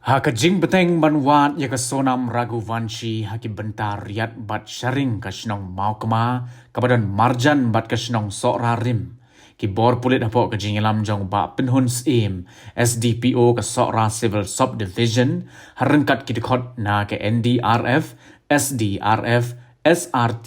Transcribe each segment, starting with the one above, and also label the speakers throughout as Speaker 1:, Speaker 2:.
Speaker 1: Hakajing beteng banwat ya kesonam Raghuvanshi haki bentar riat bat sharing kasnong mau kema kebadan marjan bat kasnong sokra rim. Ki bor pulit hapok kajing ilam jong ba penhun SIM SDPO ke sokra civil subdivision harengkat ki dekot na ke NDRF, SDRF, SRT,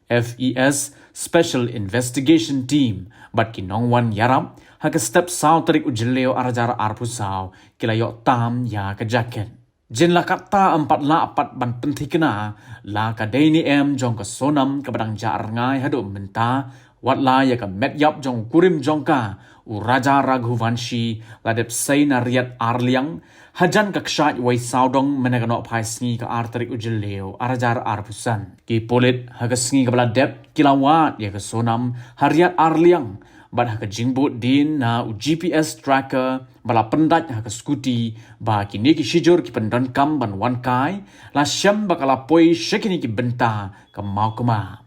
Speaker 1: FES Special Investigation Team bat ki nongwan yarap haka step saw tarik ujeleo arajar arpusaw kilayok tam ya kejaken. Jen la kata 4 ban penthi kena la ka daini jong ka sonam ka badang jar ngai hadu menta wat la ya ka met yap jong kurim jong ka u Raja Raghuvanshi la dep say na riat arliang hajan ka kshat wai saudong menagano pai sngi ka artarik ujeleo arajar arpusan ki polit haga sngi ka bala dep kilawat ya ka sonam hariat arliang bat haka jingbot din na u GPS tracker bala pendat haka skuti ba kini ki shijur ki pendan kam ban wan kai la syam bakala poi shekini ki benta ka mau kema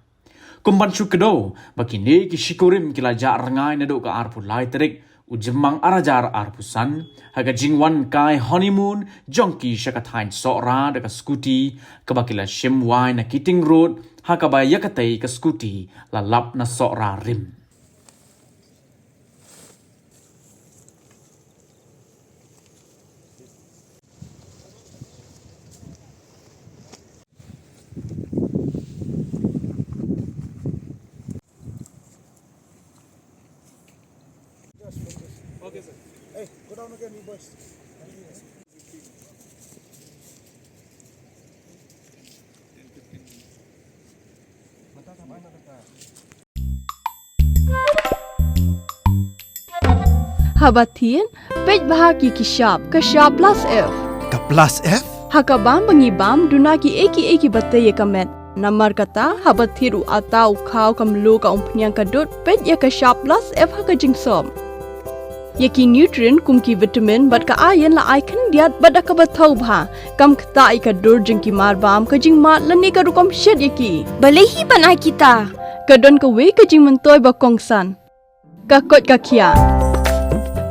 Speaker 1: kumban syukdo ba kini ki shikurim ki laja rengai nado ka arpu lai terik u jemang arajar arpusan haka jingwan kai honeymoon jongki syakatain sokra deka skuti ka bakila syem wai na kiting road haka ba yakatai ka skuti la lap na sokra rim.
Speaker 2: Okay, sir. Hey, go down again, you boys.
Speaker 3: Habatin, pej bahagi ki shop plus F.
Speaker 2: Ka plus F?
Speaker 3: Hakabam bangibam dunaki eki bate ye kamet. Namar kata habathiru atau kau kamlu ka umpnyang kadut pej ya ka shop plus F haka jingsom. Yaki nutrient kumki vitamin bat ka ayen la icon diat bat ka bathau bha kam kta ai ka dur jing ki mar bam ka jing mat lani ka rukom shed yaki balehi banai kita ka don ka we ka jing mentoy ba kongsan ka kot ka khia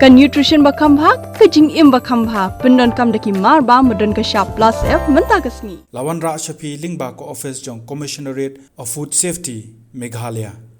Speaker 3: ka nutrition ba kham bha ka jing im ba kham bha pendon kam daki mar bam modon ka sharp plus F menta kasni
Speaker 2: Lawan Ra Shafi Lingba ko office jong Commissionerate of Food Safety Meghalaya